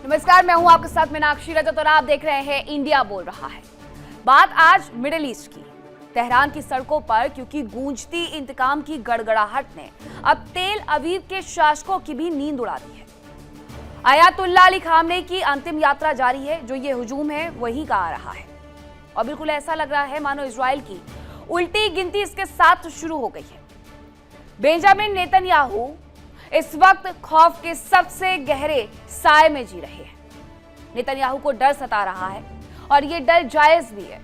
नमस्कार, मैं हूं आपके साथ मीनाक्षी रजत और आप देख रहे हैं इंडिया बोल रहा है। बात आज मिडिल ईस्ट की, तेहरान की सड़कों पर, क्योंकि गूंजती इंतकाम की गड़गड़ाहट ने अब तेल अवीव के शासकों की भी नींद उड़ा दी है। अयातुल्ला अली खामनेई की अंतिम यात्रा जारी है। जो ये हुजूम है वही का आ रहा है और बिल्कुल ऐसा लग रहा है मानो इजराइल की उल्टी गिनती इसके साथ शुरू हो गई है। बेंजामिन नेतन्याहू इस वक्त खौफ के सबसे गहरे साए में जी रहे हैं। नेतन्याहू को डर सता रहा है और ये डर जायज भी है।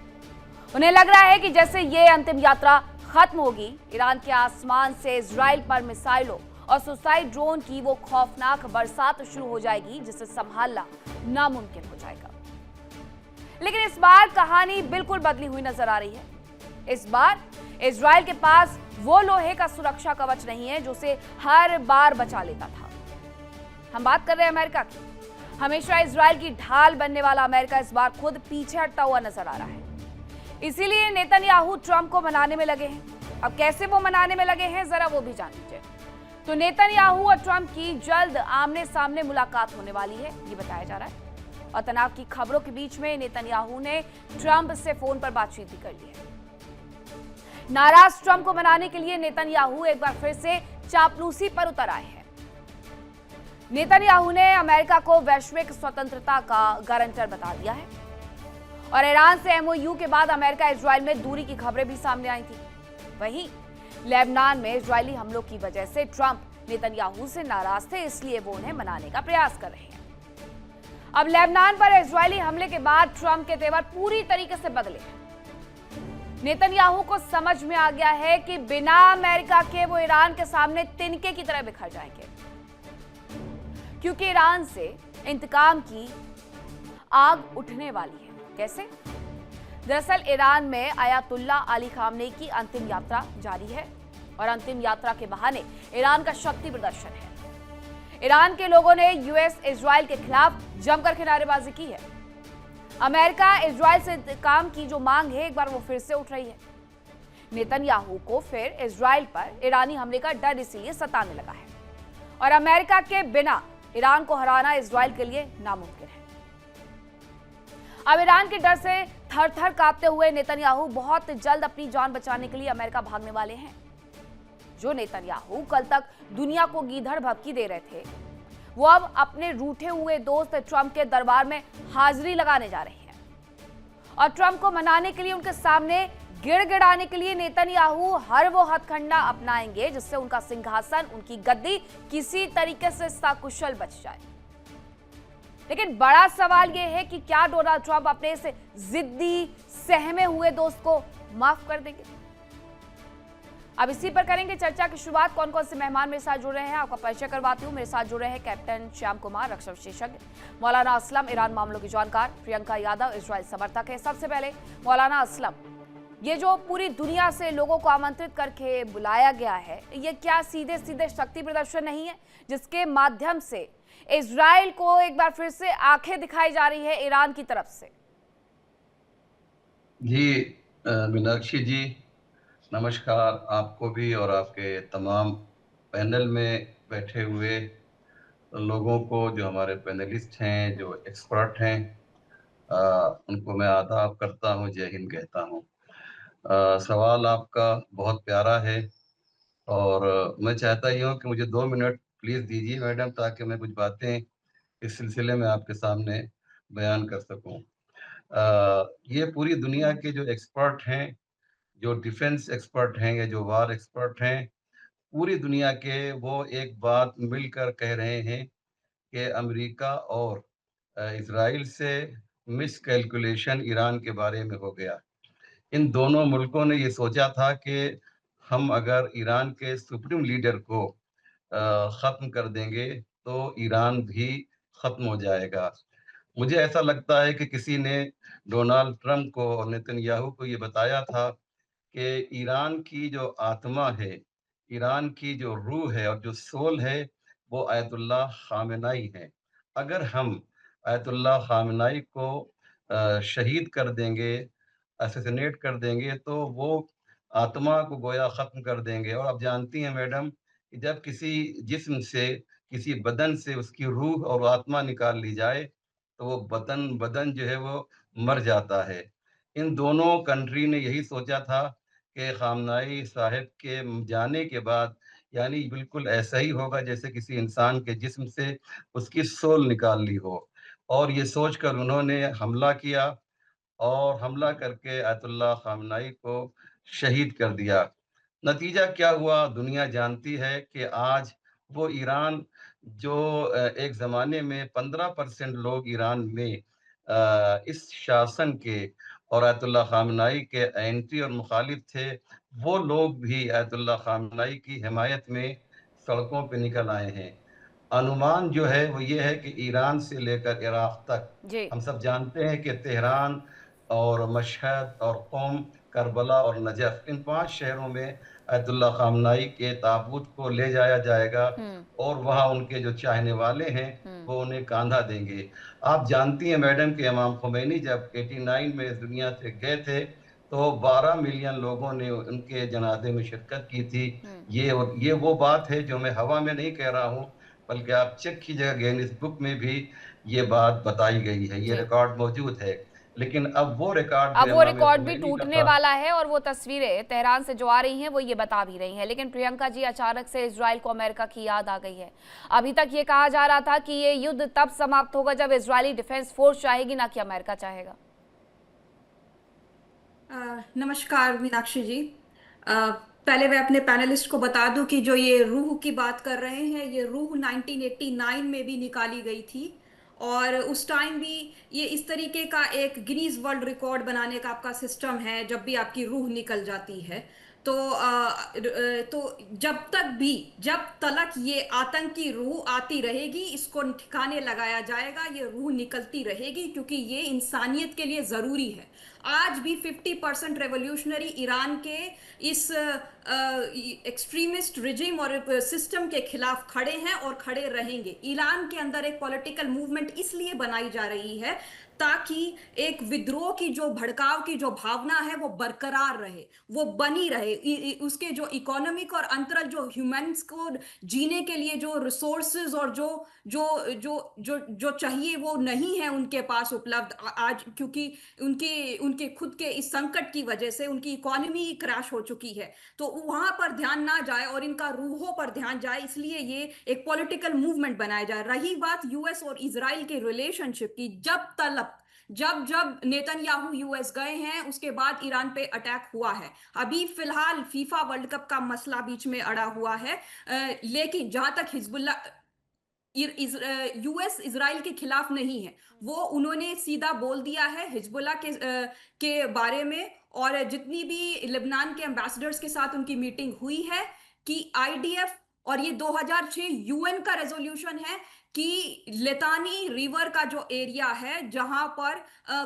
उन्हें लग रहा है कि जैसे ये अंतिम यात्रा खत्म होगी, ईरान के आसमान से इजराइल पर मिसाइलों और सुसाइड ड्रोन की वो खौफनाक बरसात शुरू हो जाएगी जिसे संभालना नामुमकिन हो जाएगा। लेकिन इस बार कहानी बिल्कुल बदली हुई नजर आ रही है। इस बार इजराइल के पास वो लोहे का सुरक्षा कवच नहीं है जो उसे हर बार बचा लेता था। हम बात कर रहे हैं अमेरिका की। हमेशा इजराइल की ढाल बनने वाला अमेरिका इस बार खुद पीछे हटता हुआ नजर आ रहा है। इसीलिए नेतन्याहू ट्रंप को मनाने में लगे हैं। अब कैसे वो मनाने में लगे हैं, जरा वो भी जान लीजिए। तो नेतन्याहू और ट्रंप की जल्द आमने सामने मुलाकात होने वाली है, ये बताया जा रहा है। और तनाव की खबरों के बीच में नेतन्याहू ने ट्रंप से फोन पर बातचीत भी कर ली है। नाराज ट्रंप को मनाने के लिए नेतन्याहू एक बार फिर से चापलूसी पर उतर आए हैं। नेतन्याहू ने अमेरिका को वैश्विक स्वतंत्रता का गारंटर बता दिया है और ईरान से एमओयू के बाद अमेरिका इजराइल में दूरी की खबरें भी सामने आई थी। वहीं लेबनान में इजरायली हमलों की वजह से ट्रंप नेतन्याहू से नाराज थे, इसलिए वो उन्हें मनाने का प्रयास कर रहे हैं। अब लेबनान पर इजरायली हमले के बाद ट्रंप के तेवर पूरी तरीके से बदले हैं। नेतन्याहू को समझ में आ गया है कि बिना अमेरिका के वो ईरान के सामने तिनके की तरह बिखर जाएंगे, क्योंकि ईरान से इंतकाम की आग उठने वाली है। कैसे? दरअसल ईरान में अयातुल्ला अली खामनेई की अंतिम यात्रा जारी है और अंतिम यात्रा के बहाने ईरान का शक्ति प्रदर्शन है। ईरान के लोगों ने यूएस इजराइल के खिलाफ जमकर किनारेबाजी की है। अमेरिका इजराइल से इंतकाम की जो मांग है, एक बार वो फिर से उठ रही है। नेतन्याहू को फिर इजराइल पर ईरानी हमले का डर इसीलिए सताने लगा है और अमेरिका के बिना ईरान को हराना इजराइल के लिए नामुमकिन है। अब ईरान के डर से थर थर कांपते हुए नेतन्याहू बहुत जल्द अपनी जान बचाने के लिए अमेरिका भागने वाले हैं। जो नेतन्याहू कल तक दुनिया को गीधड़ भभकी दे रहे थे, वो अब अपने रूठे हुए दोस्त ट्रंप के दरबार में हाजिरी लगाने जा रहे हैं और ट्रंप को मनाने के लिए, उनके सामने गिड़गिड़ाने के लिए नेतन्याहू हर वो हथकंडा अपनाएंगे जिससे उनका सिंहासन, उनकी गद्दी किसी तरीके से सकुशल बच जाए। लेकिन बड़ा सवाल यह है कि क्या डोनाल्ड ट्रंप अपने इस जिद्दी, सहमे हुए दोस्त को माफ कर देंगे? अब इसी पर करेंगे चर्चा की शुरुआत। कौन कौन से मेहमान मेरे साथ जुड़ रहे हैं आपका परिचय करवाती हूँ। मेरे साथ जुड़ रहे हैं कैप्टन श्याम कुमार, रक्षा विशेषज्ञ, मौलाना असलम, ईरान मामलों की जानकार, प्रियंका यादव, इजराइल समर्थक है। सबसे पहले मौलाना असलम, ये जो पूरी दुनिया से लोगों को आमंत्रित करके बुलाया गया है, ये क्या सीधे सीधे शक्ति प्रदर्शन नहीं है जिसके माध्यम से इजराइल को एक बार फिर से आंखें दिखाई जा रही है ईरान की तरफ से? जी मीनाक्षी जी, नमस्कार आपको भी और आपके तमाम पैनल में बैठे हुए लोगों को, जो हमारे पैनलिस्ट हैं, जो एक्सपर्ट हैं, उनको मैं आदाब करता हूं, जय हिंद कहता हूं। सवाल आपका बहुत प्यारा है और मैं चाहता ही हूं कि मुझे 2 मिनट प्लीज़ दीजिए मैडम, ताकि मैं कुछ बातें इस सिलसिले में आपके सामने बयान कर सकूं। ये पूरी दुनिया के जो एक्सपर्ट हैं, जो डिफेंस एक्सपर्ट हैं या जो वार एक्सपर्ट हैं, पूरी दुनिया के, वो एक बात मिलकर कह रहे हैं कि अमेरिका और इजराइल से मिसकैलकुलेशन ईरान के बारे में हो गया। इन दोनों मुल्कों ने ये सोचा था कि हम अगर ईरान के सुप्रीम लीडर को ख़त्म कर देंगे तो ईरान भी ख़त्म हो जाएगा। मुझे ऐसा लगता है कि किसी ने डोनाल्ड ट्रंप को और नेतन्याहू को ये बताया था कि ईरान की जो आत्मा है, ईरान की जो रूह है और जो सोल है, वो आयतुल्लाह ख़ामेनेई है। अगर हम आयतुल्लाह ख़ामेनेई को शहीद कर देंगे, असैसिनेट कर देंगे, तो वो आत्मा को गोया ख़त्म कर देंगे। और आप जानती हैं मैडम कि जब किसी जिस्म से किसी बदन से उसकी रूह और आत्मा निकाल ली जाए, तो वो बदन बदन जो है वो मर जाता है। इन दोनों कंट्री ने यही सोचा था कि ख़ामनेई साहब के जाने के बाद यानी बिल्कुल ऐसा ही होगा जैसे किसी इंसान के जिस्म से उसकी सोल निकाल ली हो। और ये सोचकर उन्होंने हमला किया और हमला करके आयतुल्लाह ख़ामनेई को शहीद कर दिया। नतीजा क्या हुआ दुनिया जानती है कि आज वो ईरान जो एक ज़माने में 15% लोग ईरान में इस शासन के और आयतुल्लाह ख़ामनेई के एंटी और मुखालिफ थे, वो लोग भी आयतुल्लाह ख़ामनेई की हिमायत में सड़कों पे निकल आए हैं। अनुमान जो है वो ये है कि ईरान से लेकर इराक़ तक जी। हम सब जानते हैं कि तेहरान और मशहद और क़ुम, करबला और नजफ़ इन 5 शहरों में अयतुल्लाह ख़ामनेई के ताबूत को ले जाया जाएगा हुँ, और वहाँ उनके जो चाहने वाले हैं, हुँ। वो उन्हें कांधा देंगे। आप जानती हैं मैडम कि इमाम ख़ुमैनी जब 89 में इस दुनिया से गए थे, तो 12 मिलियन लोगों ने उनके जनाज़े में शिरकत की थी। हुँ। ये वो बात है जो मैं हवा में नहीं कह रहा हूँ, बल्कि आप चेक कीजिएगा गिनीज़ बुक में भी ये बात बताई गई है, ये जी। रिकॉर्ड मौजूद है। लेकिन अब वो रिकॉर्ड जो अब वो इमाम रिकॉर्ड भी ख़ुमैनी का टूटने था वाला है और वो तस्वीरें तेहरान से जो आ रही हैं वो ये बता भी रही हैं। लेकिन प्रियंका जी, अचानक से इजराइल को अमेरिका की याद आ गई है। अभी तक ये कहा जा रहा था कि ये युद्ध तब समाप्त होगा जब इजरायली डिफेंस फोर्स चाहेगी, ना कि अमेरिका चाहेगा। नमस्कार मीनाक्षी जी। पहले मैं अपने पैनलिस्ट को बता दूं कि जो ये रूह की बात कर रहे हैं, ये रूह 1989 में भी निकाली गई थी और उस टाइम भी ये इस तरीके का एक गिनीज वर्ल्ड रिकॉर्ड बनाने का आपका सिस्टम है। जब भी आपकी रूह निकल जाती है तो तो जब तलक ये आतंकी रूह आती रहेगी, इसको ठिकाने लगाया जाएगा, ये रूह निकलती रहेगी क्योंकि ये इंसानियत के लिए ज़रूरी है। आज भी 50% रेवोल्यूशनरी ईरान के इस एक्सट्रीमिस्ट रिजिम और सिस्टम के खिलाफ खड़े हैं और खड़े रहेंगे। ईरान के अंदर एक पॉलिटिकल मूवमेंट इसलिए बनाई जा रही है ताकि एक विद्रोह की जो भड़काव की जो भावना है वो बरकरार रहे, वो बनी रहे। उसके जो इकोनॉमिक और अंतरल जो ह्यूमंस को जीने के लिए जो रिसोर्सेज और जो जो जो जो जो चाहिए वो नहीं है उनके पास उपलब्ध आज, क्योंकि उनके उनके खुद के इस संकट की वजह से उनकी इकोनॉमी क्रैश हो चुकी है। तो वहां पर ध्यान ना जाए और इनका रूहों पर ध्यान जाए, इसलिए ये एक पॉलिटिकल मूवमेंट बनाया जाए। रही बात यूएस और इजराइल के रिलेशनशिप की, जब जब नेतन्याहू यूएस गए हैं उसके बाद ईरान पे अटैक हुआ है। अभी फिलहाल फीफा वर्ल्ड कप का मसला बीच में अड़ा हुआ है। लेकिन जहां तक हिजबुल्ला, यूएस इजराइल के खिलाफ नहीं है, वो उन्होंने सीधा बोल दिया है हिजबुल्ला के बारे में। और जितनी भी लेबनान के एम्बेसडर्स के साथ उनकी मीटिंग हुई है कि आईडीएफ, और ये 2006 यूएन का रेजोल्यूशन है कि लितानी रिवर का जो एरिया है जहां पर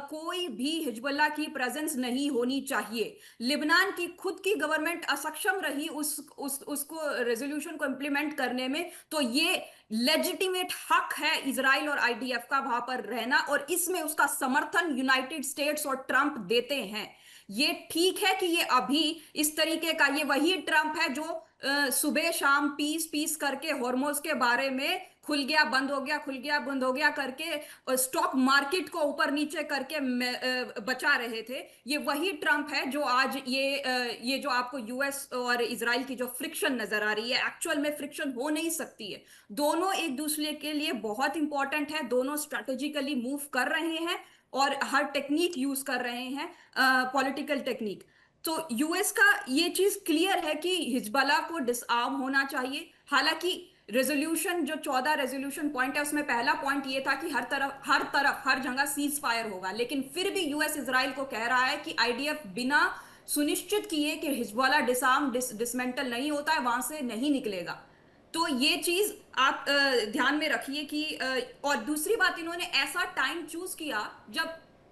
कोई भी हिजबुल्ला की प्रेजेंस नहीं होनी चाहिए। लिबनान की खुद की गवर्नमेंट असक्षम रही उसको रेजोल्यूशन को इंप्लीमेंट करने में, तो ये लेजिटिमेट हक है इजराइल और आईडीएफ का वहां पर रहना, और इसमें उसका समर्थन यूनाइटेड स्टेट्स और ट्रंप देते हैं। ये ठीक है कि ये अभी इस तरीके का, ये वही ट्रंप है जो सुबह शाम पीस पीस करके हॉर्मोज के बारे में खुल गया बंद हो गया, खुल गया बंद हो गया करके स्टॉक मार्केट को ऊपर नीचे करके बचा रहे थे। ये वही ट्रंप है जो आज ये जो आपको यूएस और इजराइल की जो फ्रिक्शन नजर आ रही है, एक्चुअल में फ्रिक्शन हो नहीं सकती है। दोनों एक दूसरे के लिए बहुत इंपॉर्टेंट है, दोनों स्ट्रेटेजिकली मूव कर रहे हैं और हर टेक्निक यूज कर रहे हैं, पॉलिटिकल टेक्निक। तो यूएस का ये चीज क्लियर है कि हिजबुल्लाह को डिसआर्म होना चाहिए। हालांकि रेजोल्यूशन जो 14 रेजोल्यूशन पॉइंट है उसमें पहला पॉइंट ये था कि हर जगह सीज फायर होगा, लेकिन फिर भी यूएस इजराइल को कह रहा है कि आईडीएफ बिना सुनिश्चित किए कि हिजबुल्लाह डिसमेंटल नहीं होता है वहां से नहीं निकलेगा। तो ये चीज आप ध्यान में रखिए कि और दूसरी बात, इन्होंने ऐसा टाइम चूज किया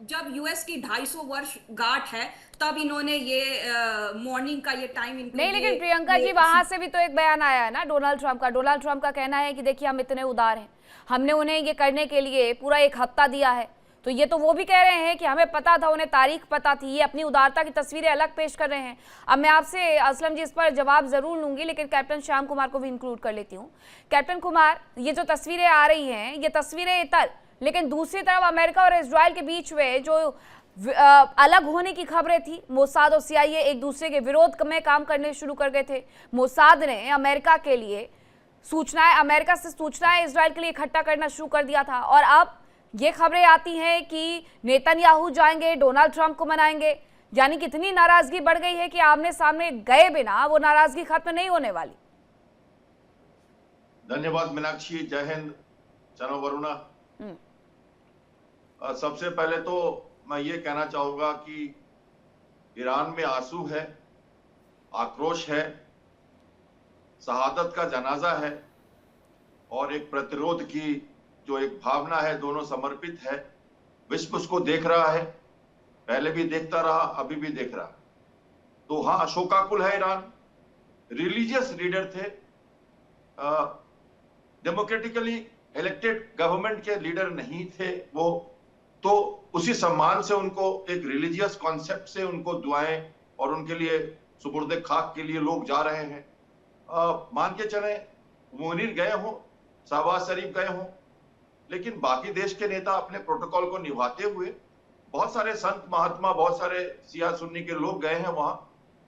जब यूएस की 250 वर्ष गांठ है, तब इन्होंने ये मॉर्निंग का ये टाइम नहीं, लेकिन प्रियंका जी वहां से भी तो एक बयान आया है ना डोनाल्ड ट्रंप का कहना है कि देखिए हम इतने उदार हैं, हमने उन्हें ये करने के लिए पूरा 1 हफ्ता दिया है, तो ये तो वो भी कह रहे हैं कि हमें पता था, उन्हें तारीख पता थी। ये अपनी उदारता की तस्वीरें अलग पेश कर रहे हैं। अब मैं आपसे असलम जी इस पर जवाब जरूर लूंगी, लेकिन कैप्टन श्याम कुमार को भी इंक्लूड कर लेती हूँ। कैप्टन कुमार, ये जो तस्वीरें आ रही हैं, ये तस्वीरें इतर, लेकिन दूसरी तरफ अमेरिका और इजराइल के बीच में जो अलग होने की खबरें थी, मोसाद और सीआईए एक दूसरे के विरोध में काम करने शुरू कर गए थे। मोसाद ने अमेरिका के लिए सूचनाएं, अमेरिका से सूचनाएं इजराइल के लिए इकट्ठा करना शुरू कर दिया था, और अब ये खबरें आती हैं कि नेतन्याहू जाएंगे, डोनाल्ड ट्रंप को मनाएंगे। यानी कितनी नाराजगी बढ़ गई है कि आमने सामने गए बिना वो नाराजगी खत्म नहीं होने वाली। धन्यवाद मीनाक्षी, जय हिंद, चलो वरुणा। सबसे पहले तो मैं ये कहना चाहूंगा कि ईरान में आंसू है, आक्रोश है, शहादत का जनाजा है और एक प्रतिरोध की जो एक भावना है, दोनों समर्पित है। विश्व उसको देख रहा है, पहले भी देखता रहा, अभी भी देख रहा है। तो हाँ, शोकाकुल है ईरान। रिलीजियस लीडर थे, डेमोक्रेटिकली इलेक्टेड गवर्नमेंट के लीडर नहीं थे वो, तो उसी सम्मान से उनको एक रिलीजियस कॉन्सेप्ट से उनको दुआएं और उनके लिए सुपुर्दे खाक के लिए लोग जा रहे हैं। मान के चले मुनीर गए हों, शहबाज शरीफ गए हों, लेकिन बाकी देश के नेता अपने प्रोटोकॉल को निभाते हुए, बहुत सारे संत महात्मा, बहुत सारे शिया सुन्नी के लोग गए हैं वहां,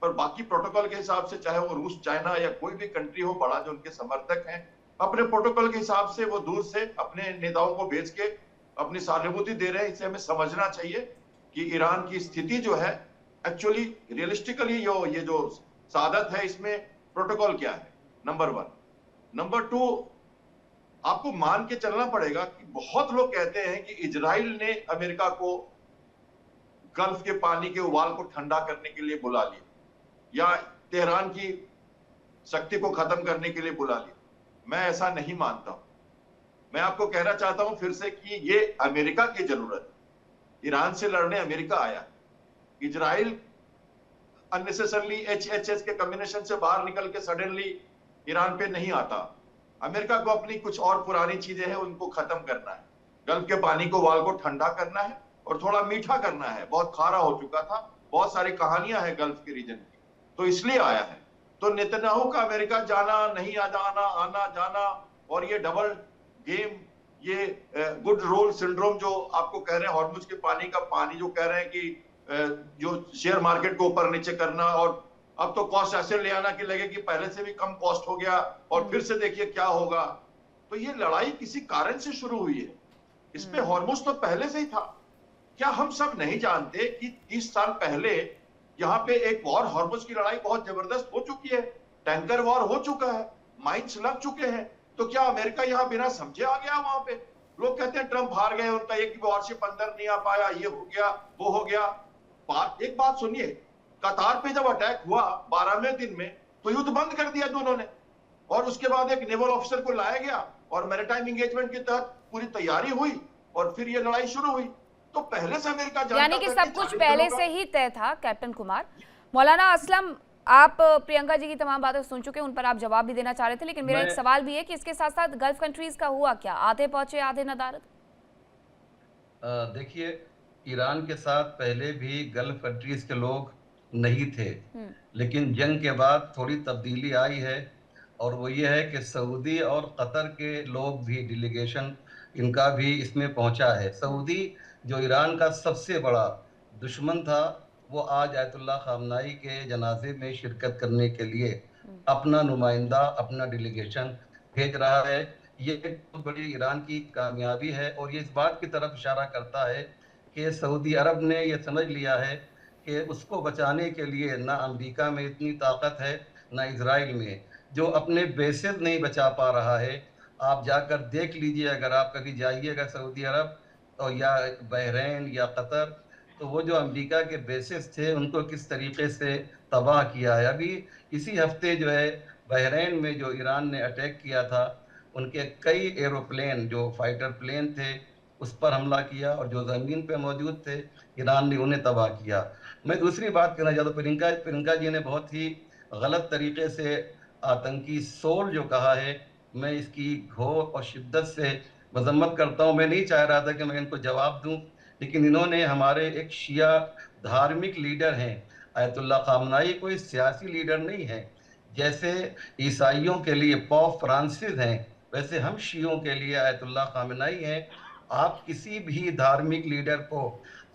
पर बाकी प्रोटोकॉल के हिसाब से, चाहे वो रूस, चाइना या कोई भी कंट्री हो बड़ा जो उनके समर्थक हैं, अपने प्रोटोकॉल के हिसाब से वो दूर से अपने नेताओं को भेज के अपनी सहानुभूति दे रहे हैं। इसे हमें समझना चाहिए कि ईरान की स्थिति जो है एक्चुअली रियलिस्टिकली ये जो सादत है, इसमें प्रोटोकॉल क्या है, नंबर 1। नंबर 2, आपको मान के चलना पड़ेगा कि बहुत लोग कहते हैं कि इजराइल ने अमेरिका को गल्फ के पानी के उबाल को ठंडा करने के लिए बुला लिया या तेहरान की शक्ति को खत्म करने के लिए बुला लिया। मैं ऐसा नहीं मानता हूं। मैं आपको कहना चाहता हूं फिर से कि ये अमेरिका की जरूरत है। ईरान से लड़ने अमेरिका आया, इजराइल अननेसेसरली HHS के कॉम्बिनेशन से बाहर निकल के सडनली ईरान पे नहीं आता। अमेरिका को अपनी कुछ और पुरानी चीजें हैं, उनको खत्म करना है। गल्फ के पानी को उबाल को ठंडा करना है और थोड़ा मीठा करना है। बहुत खारा हो चुका था, बहुत सारी कहानियां हैं गल्फ के रीजन की, तो इसलिए आया है। तो नेतन्याहू का अमेरिका जाना, नहीं आ जाना, आना जाना, और ये डबल गेम, ये गुड रोल सिंड्रोम जो आपको कह रहे हैं, हॉर्मुज के पानी का पानी जो कह रहे हैं कि जो शेयर मार्केट को ऊपर नीचे करना, और अब तो कॉस्ट ऐसे ले आना कि लगे कि पहले से भी कम कॉस्ट हो गया और फिर से देखिए क्या होगा। तो ये लड़ाई किसी कारण से शुरू हुई है। इसमें हॉर्मुज तो पहले से ही था। क्या हम सब नहीं जानते कि 30 साल पहले यहाँ पे एक वॉर, हॉर्मुज की लड़ाई बहुत जबरदस्त हो चुकी है, टैंकर वॉर हो चुका है, माइंस लग चुके हैं। तो क्या अमेरिका यहाँ बिना समझे आ गया वहां पे? लोग कहते हैं ट्रंप हार गए, उनका एक भी वॉरशिप अंदर नहीं आ पाया, ये हो गया, वो हो गया। एक बात सुनिए, कतार पे जब अटैक हुआ 12वें दिन में, तो युद्ध बंद कर दिया दोनों ने, और उसके बाद एक नेवल ऑफिसर को लाया गया और मैरिटाइम एंगेजमेंट के तहत पूरी तैयारी हुई और फिर ये लड़ाई शुरू हुई। तो पहले से अमेरिका जानता था, यानी कि सब कुछ पहले से ही तय था। कैप्टन कुमार, मौलाना असलम, आप प्रियंका जी की तमाम बातें सुन चुके हैं, उन पर आप जवाब भी देना चाह रहे थे, लेकिन मेरा एक सवाल भी है कि इसके साथ साथ गल्फ कंट्रीज का हुआ क्या? आधे पहुंचे, आधे नदारद। देखिए, ईरान के साथ पहले भी गल्फ कंट्रीज के लोग नहीं थे, लेकिन जंग के बाद थोड़ी तब्दीली आई है, और वो ये है कि सऊदी और कतर के लोग भी, डेलीगेशन इनका भी इसमें पहुंचा है। सऊदी जो ईरान का सबसे बड़ा दुश्मन था, वो आज आयतुल्लाह खामनाई के जनाजे में शिरकत करने के लिए अपना नुमाइंदा, अपना डेलीगेशन भेज रहा है। ये एक बहुत बड़ी ईरान की कामयाबी है, और ये इस बात की तरफ इशारा करता है कि सऊदी अरब ने ये समझ लिया है कि उसको बचाने के लिए ना अमेरिका में इतनी ताकत है, ना इजराइल में, जो अपने बेसेस नहीं बचा पा रहा है। आप जाकर देख लीजिए, अगर आप कभी जाइएगा सऊदी अरब और या बहरीन या कतर, तो वो जो अमेरिका के बेसेस थे उनको किस तरीके से तबाह किया है। अभी इसी हफ्ते जो है बहरीन में जो ईरान ने अटैक किया था, उनके कई एरोप्लेन जो फाइटर प्लेन थे उस पर हमला किया, और जो ज़मीन पे मौजूद थे ईरान ने उन्हें तबाह किया। मैं दूसरी बात करना चाहता हूँ, प्रियंका जी ने बहुत ही गलत तरीके से आतंकी सोल जो कहा है, मैं इसकी घोर और शिद्दत से मजम्मत करता हूँ। मैं नहीं चाह रहा था कि मैं इनको जवाब दूँ, लेकिन इन्होंने हमारे एक शिया धार्मिक लीडर हैं, आयतुल्लाह खामनाई कोई सियासी लीडर नहीं है। जैसे ईसाइयों के लिए पोप फ्रांसिस हैं, वैसे हम शियों के लिए आयतुल्लाह खामनाई हैं। आप किसी भी धार्मिक लीडर को,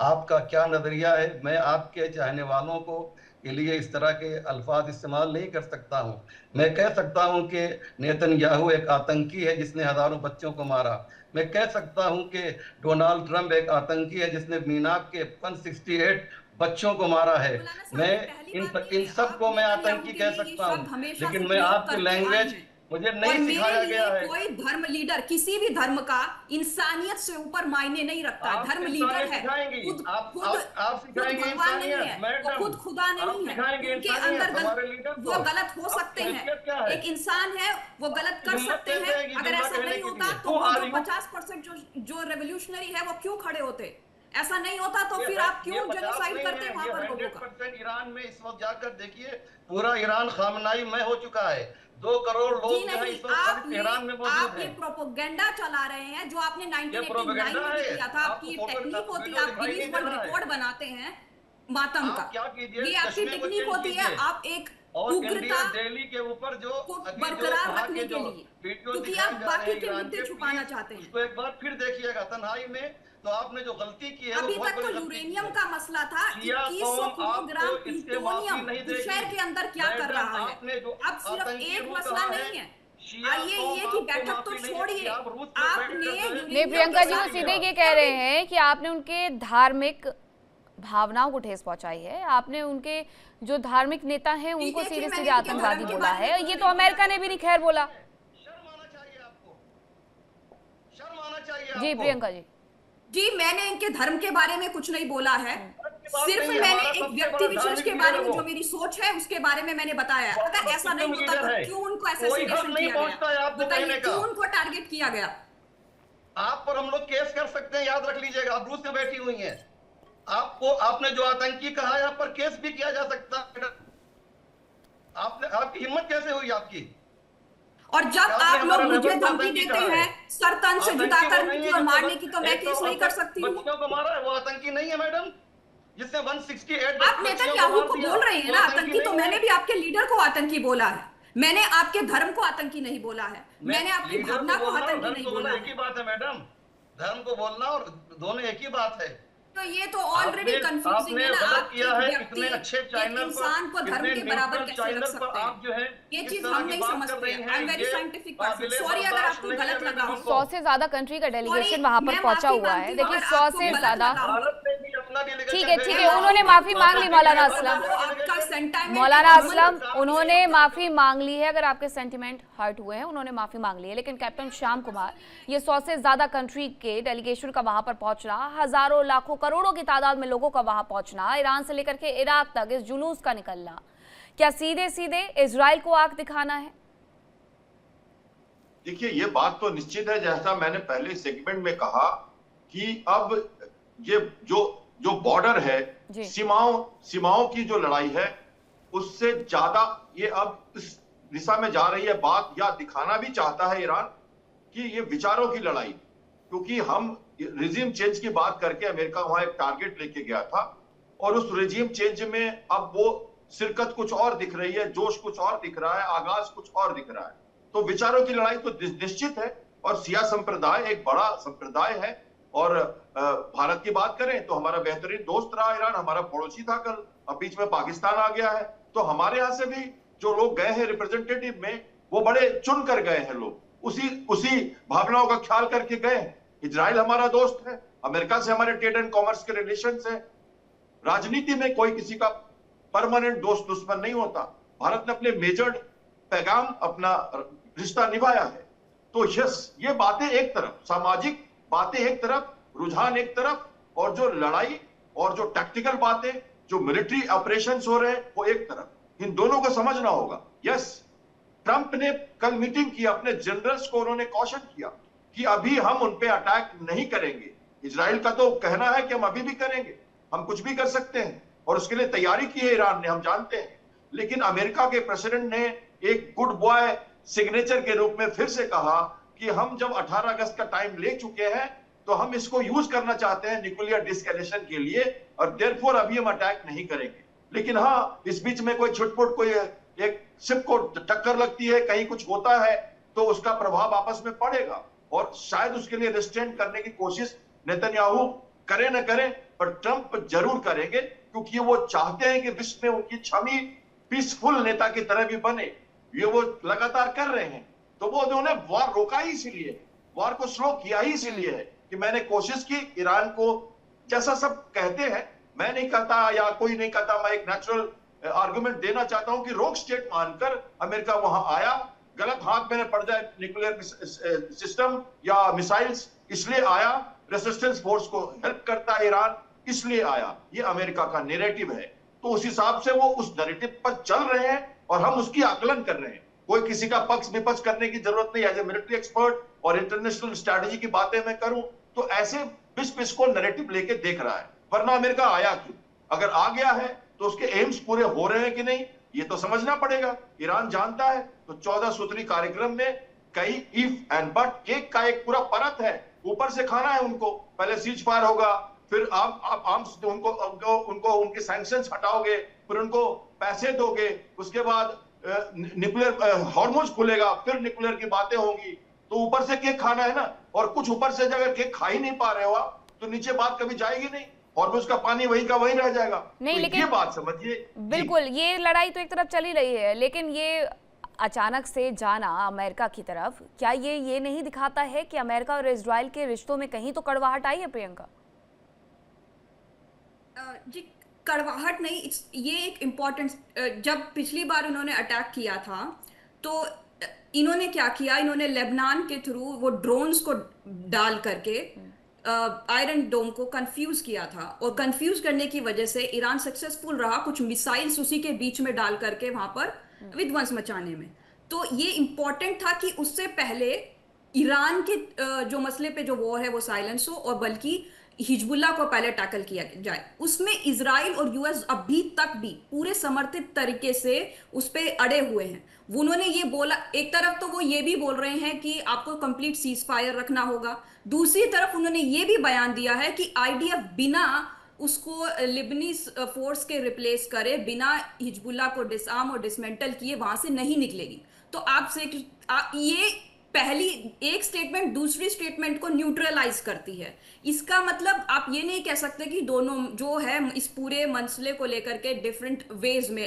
आपका क्या नजरिया है, मैं आपके चाहने वालों को के लिए इस तरह के अल्फाज इस्तेमाल नहीं कर सकता हूं। मैं कह सकता हूं कि नेतन्याहू एक आतंकी है जिसने हजारों बच्चों को मारा। मैं कह सकता हूं कि डोनाल्ड ट्रंप एक आतंकी है जिसने मीनाक के 168 बच्चों को मारा है। मौलाना साहब, मैं पहली इन बात ये इन है, सबको आप मैं नेतन्याहू आतंकी के कह लिए ये सकता शब्द हूं, हमेशा लेकिन से मैं प्रयोग आपकी करते आए लैंग्वेज हैं। मुझे और नहीं मेरे सिखाया लिए गया है। कोई धर्म लीडर किसी भी धर्म का इंसानियत से ऊपर मायने नहीं रखता। आप धर्म लीडर इंसानियत है, सिखाएंगी, खुद आप खुद आप आप खुद सिखाएंगे भगवान नहीं इंसानियत है, वो मैडम। खुद खुदा आप नहीं है। सिखाएंगे उनके इंसानियत अंदर हमारे लीडर को। वो गलत हो आपकी सकते हैं। हैसियत क्या है? एक इंसान है, वो गलत आपकी कर हिम्मत सकते कैसे हैं। है कि अगर जुमला ऐसा कहने नहीं के होता लिए? तो Who वो are जो you? 50% जो रेवोल्यूशनरी है वो क्यों खड़े होते? ऐसा नहीं होता तो फिर आप ये क्यों 50 जेनोसाइड नहीं करते है, वहां ये पर लोगों का? 100% ईरान में इस वक्त जाकर देखिए, पूरा ईरान खामनाई में हो चुका है। 2 करोड़ जी लोग जो है नहीं, इस वक्त खाली तेहरान में मौजूद आप ये हैं। प्रोपोगंडा चला रहे हैं जो आपने ये 1989 प्रोपेगेंडा में भी है। किया था। आपको आपकी ये फोटो टेक्निक होती है, वीडियो आप दिखाई गिनीज नहीं दे वर्ल्ड रहा है। रिकॉर्ड बनाते हैं मातम का। आप क्या कीजिए, ये आपकी चश्मे को टेक्निक चेंज होती है। कीजिए। आप एक और उग्रता इंडिया दिल्ली के ऊपर जो को अभी जो बरकरार वहां रखने के के जो लिए, वीडियो क्योंकि दिखाए आप जा रहे बाकी हैं के ईरान मुद्दे के, छुपाना प्लीज चाहते हैं। उसको एक बार फिर देखिएगा तन्हाई में। तो आपने जो गलती की है वो अभी बहुत तक तो बड़ी गलती की यूरेनियम है। का मसला था। शिया 2100 कौम किलोग्राम आपको इससे माफी प्लूटोनियम नहीं बुशहर देगी। के अंदर क्या कर मैडम, रहा है? आपने जो अब सिर्फ आतंकी एक रू मसला कहा है, नहीं है। शिया आइए कौम ये की आपको बैठक तो माफी नहीं देगी। छोड़िए, आप रूस में आपने बैठकर जो है नहीं यूरेनियम प्रियंका के जी, वो साथ सीधे ये कह रहे हैं कि आपने उनके धार्मिक भावनाओं को ठेस पहुंचाई है। आपने उनके जो धार्मिक नेता हैं उनको देखिए, सीधे मैंने सीधे उनके आतंकवादी धर्म के बोला बारे में है। कुछ ये नहीं तो अमेरिका ने भी नहीं खैर बोला। शर्म आना चाहिए आपको, शर्म आना चाहिए जी आपको। प्रियंका जी। जी, मैंने इनके धर्म के बारे में कुछ नहीं बोला है। सिर्फ नहीं, मैंने हमारा एक सबसे व्यक्ति बड़ा विशेष के धार्मिक बारे लीडर में है जो वो। मेरी सोच है उसके बारे में मैंने बताया है। अगर ऐसा नहीं होता तो क्यों उनको कोई असैसिनेशन हक नहीं किया पहुंचता है गया? आपको बताइए, कहने क्यों का। उनको टारगेट किया गया? आप पर हम लोग केस कर सकते हैं, याद रख लीजिएगा। आप रूस में बैठी हुई हैं, आपको आपने जो आतंकी कहा है, आप पर केस भी किया जा सकता है। आपने, आपकी हिम्मत कैसे हुई आपकी? और जब आपने आप लोग हमारा मुझे लेबर को धमकी आतंकी देते कहा है। हैं सर तन से जुदा आतंकी वो करने नहीं की है और जिसने मारने की, तो मैं एक केस नहीं कर सकती हूँ। बच्चों को मारा है, वो आतंकी नहीं है मैडम। जिसने 168 आप नेतन्याहू को बोल रहे हैं ना आतंकी, तो नहीं है। मैंने भी आपके लीडर को आतंकी बोला है। मैंने आपके धर्म को आतंकी नहीं बोला है। मैंने आपकी लीडर भावना को बोलना और आतंकी धर्म नहीं को बोला बोलना एक है। ही बात है मैडम। धर्म को बोलना और दोनों एक ही बात है। तो ये तो ऑलरेडी कंफ्यूजिंग आपने है ना। गलत आप किया एक है। व्यक्ति, इतने अच्छे एक चैनल इंसान को पर, धर्म इतने के बराबर न्यूट्रल कैसे रख चैनल पर सकते आप जो है हैं? ये इस चीज तरह हम की नहीं बात कर समझते रही हैं। आई एम हैं, वेरी ये साइंटिफिक पर्सन। काबिले सॉरी अगर बर्दाश्त आपको नहीं गलत है लगा मैडम हो। हमको। 100 से ज्यादा कंट्री का डेलीगेशन सॉरी, वहां पर मैं पहुंचा माफी हुआ है। मांगती हूँ देखिए अगर 100 आपको से गलत ज्यादा। लगा हो। भारत में भी अपना delegation ठीक है, भेजा। उन्होंने माफी मांग ली मौलाना असलम। आपका सेंटिमेंट मौलाना असलम उन्होंने माफी मांग ली है। अगर आपके सेंटिमेंट हर्ट हुए हैं, उन्होंने माफी मांग ली है। लेकिन कैप्टन श्याम कुमार, ये 100 से ज्यादा कंट्री के डेलीगेशन का वहां पर पहुंचना, हजारों लाखों करोड़ों की तादाद में लोगों का वहां पहुंचना, ईरान से लेकर के इराक तक इस जुलूस का निकलना, क्या सीधे सीधे इजराइल को आंख दिखाना है? देखिए, ये बात तो निश्चित है, जैसा मैंने पहले सेगमेंट में कहा कि अब ये जो बॉर्डर है, सीमाओं की जो लड़ाई है, उससे ज्यादा ये अब इस दिशा में जा रही है बात, या दिखाना भी चाहता है ईरान कि ये विचारों की लड़ाई। क्योंकि हम रिजीम चेंज की बात करके अमेरिका वहां एक टारगेट लेके गया था, और उस रिजीम चेंज में अब वो शिरकत कुछ और दिख रही है, जोश कुछ और दिख रहा है, आगाज कुछ और दिख रहा है। तो विचारों की लड़ाई तो निश्चित है। और सिया संप्रदाय एक बड़ा संप्रदाय है। और भारत की बात करें तो हमारा बेहतरीन दोस्त रहा ईरान, हमारा पड़ोसी था कल, अब बीच में पाकिस्तान आ गया है। तो हमारे यहां से भी जो लोग गए हैं रिप्रेजेंटेटिव में, वो बड़े चुन कर गए हैं लोग, उसी भावनाओं का ख्याल करके गए हैं। इजराइल हमारा दोस्त है, अमेरिका से हमारे ट्रेड एंड कॉमर्स के रिलेशंस है। राजनीति में कोई किसी का परमानेंट दोस्त दुश्मन नहीं होता। भारत ने अपने मेजर्ड पैगाम, अपना रिश्ता निभाया है। तो यस, ये बातें एक तरफ, सामाजिक बातें एक तरफ, रुझान एक तरफ, और जो लड़ाई और जो टैक्टिकल बातें, जो मिलिट्री ऑपरेशंस हो रहे हैं, वो एक तरफ। इन दोनों को समझना होगा। यस, ट्रंप ने कल मीटिंग की, अपने जनरल्स को उन्होंने कॉशन किया कि अभी हम उन पे अटैक नहीं करेंगे। इजराइल का तो कहना है कि हम अभी भी करेंगे, हम कुछ भी कर सकते हैं, और उसके लिए तैयारी की है ईरान ने, हम जानते हैं। लेकिन अमेरिका के प्रेसिडेंट ने एक गुड बॉय सिग्नेचर के रूप में फिर से कहा कि हम जब 18 अगस्त का टाइम ले चुके हैं, तो हम इसको यूज करना चाहते हैं न्यूक्लियर डिस्कलेशन के लिए, और देयरफॉर अभी हम अटैक नहीं करेंगे। लेकिन हाँ, इस बीच में कोई छुटपुट, कोई एक शिप को टक्कर लगती है, कहीं कुछ होता है, तो उसका प्रभाव आपस में पड़ेगा, और शायद उसके लिए रेस्ट्रेंट करने की कोशिश नेतन्याहू करे न करे, पर ट्रंप जरूर करेंगे, क्योंकि वो चाहते हैं कि विश्व में उनकी छवि पीसफुल नेता की तरह भी बने। ये वो लगातार कर रहे हैं। तो वो उन्होंने वॉर रोका ही इसीलिए, वॉर को स्लो किया ही इसीलिए है कि मैंने कोशिश की ईरान को, जैसा सब कहते हैं, मैं नहीं कहता या कोई नहीं कहता, मैं एक नेचुरल आर्गुमेंट देना चाहता हूं कि रोक स्टेट मानकर अमेरिका वहां आया, गलत हाथ में पड़ जाए न्यूक्लियर सिस्टम या मिसाइल्स, इसलिए आया, रेसिस्टेंस फोर्स को हेल्प करता है ईरान, इसलिए आया। ये अमेरिका का नैरेटिव है, तो उस हिसाब से वो उस नैरेटिव पर चल रहे हैं और हम उसकी आकलन कर रहे हैं। कोई किसी का पक्ष विपक्ष करने की जरूरत नहीं। एज ए मिलिट्री एक्सपर्ट और इंटरनेशनल स्ट्रैटेजी की बातें मैं करूं तो ऐसे विश्व इसको नैरेटिव लेके देख रहा है, वरना अमेरिका आया क्यों? अगर आ गया है तो उसके एम्स पूरे हो रहे हैं कि नहीं, ये तो समझना पड़ेगा। ईरान जानता है, तो 14 सूत्री कार्यक्रम में कई इफ एंड बट, केक का एक पूरा परत है, ऊपर से खाना है उनको। पहले सीज फायर होगा, फिर आप आर्म्स उनको उनके सैंक्शंस हटाओगे, फिर उनको पैसे दोगे, उसके बाद न्यूक्लियर हार्मोन्स खुलेगा, फिर न्यूक्लियर की बातें होंगी। तो ऊपर से केक खाना है ना, और कुछ ऊपर से अगर केक खा ही नहीं पा रहे हो आप, तो नीचे बात कभी जाएगी नहीं, हार्मोन्स का पानी वही का वही रह जाएगा। नहीं, तो लेकिन ये बात समझिए। बिल्कुल, ये लड़ाई तो एक तरफ चली रही है, लेकिन ये अचानक से जाना अमेरिका की तरफ, क्या ये नहीं दिखाता है कि अमेरिका और इजराइल के रिश्तों में कहीं तो कड़वाहट आई है प्रियंका? जी, कड़वाहट नहीं, ये एक इम्पॉर्टेंट, जब पिछली बार उन्होंने अटैक किया था तो इन्होंने क्या किया, इन्होंने लेबनान के थ्रू वो ड्रोन्स को डाल करके आयरन डोम को कंफ्यूज किया था, और कंफ्यूज करने की वजह से ईरान सक्सेसफुल रहा कुछ मिसाइल्स उसी के बीच में डाल करके वहां पर विध्वंस मचाने में। तो ये इंपॉर्टेंट था कि उससे पहले ईरान के जो मसले पे जो वॉर है वो साइलेंस हो, और बल्कि हिजबुल्लाह को पहले टैकल किया जाए। उसमें इजराइल और यूएस अभी तक भी पूरे समर्थित तरीके से उस पे अड़े हुए हैं। उन्होंने ये बोला, एक तरफ तो वो ये भी बोल रहे हैं कि आपको कंप्लीट सीज फायर रखना होगा, दूसरी तरफ उन्होंने ये भी बयान दिया है कि आईडीएफ बिना उसको लिबनीज फोर्स के रिप्लेस करे, बिना हिजबुल्लाह को डिसआर्म और डिसमेंटल किए वहां से नहीं निकलेगी। तो आपसे ये पहली एक स्टेटमेंट दूसरी स्टेटमेंट को न्यूट्रलाइज करती है। इसका मतलब आप ये नहीं कह सकते कि दोनों जो है इस पूरे मसले को लेकर के डिफरेंट वेज में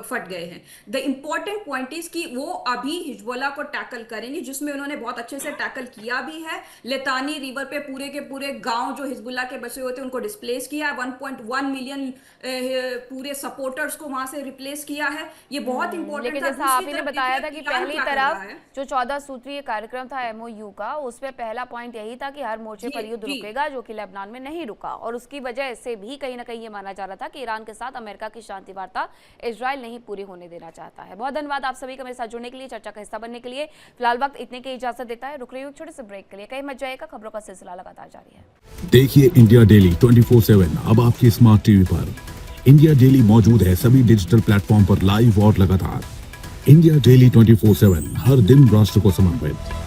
फट गए हैं। द इम्पॉर्टेंट पॉइंट इज कि वो अभी हिजबुल्लाह को टैकल करेंगे, जिसमें उन्होंने बहुत अच्छे से टैकल किया भी है। लितानी रिवर पे पूरे के पूरे गांव जो हिजबुल्लाह के बसे हुए थे उनको डिस्प्लेस किया है, 1.1 मिलियन पूरे सपोर्टर्स को वहां से रिप्लेस किया है। ये बहुत इंपॉर्टेंट लेकिन जैसा आप ही ने बताया था कि पहली तरफ जो 14 सूत्रीय कार्यक्रम था एमओयू का, उसमें पहला पॉइंट यही था कि हर मोर्चे पर युद्ध रुकेगा, जो कि लेबनान में नहीं रुका, और उसकी वजह से भी कहीं ना कहीं ये माना जा रहा था कि ईरान के साथ अमेरिका की शांति वार्ता इजराइल नहीं पूरी होने देना चाहता है। बहुत धन्यवाद आप सभी का मेरे साथ जुड़ने के लिए, चर्चा का हिस्सा बनने के लिए। फिलहाल वक्त इतने की इजाजत देता है, रुक रही हूँ छोटे से ब्रेक के लिए। कहीं मत जाइएगा, खबरों का सिलसिला लगातार जारी है। देखिए इंडिया डेली 24/7 अब आपकी स्मार्ट टीवी पर। इंडिया डेली मौजूद है सभी डिजिटल प्लेटफॉर्म पर लाइव और लगातार। इंडिया डेली 24/7 हर दिन राष्ट्र को समर्पित।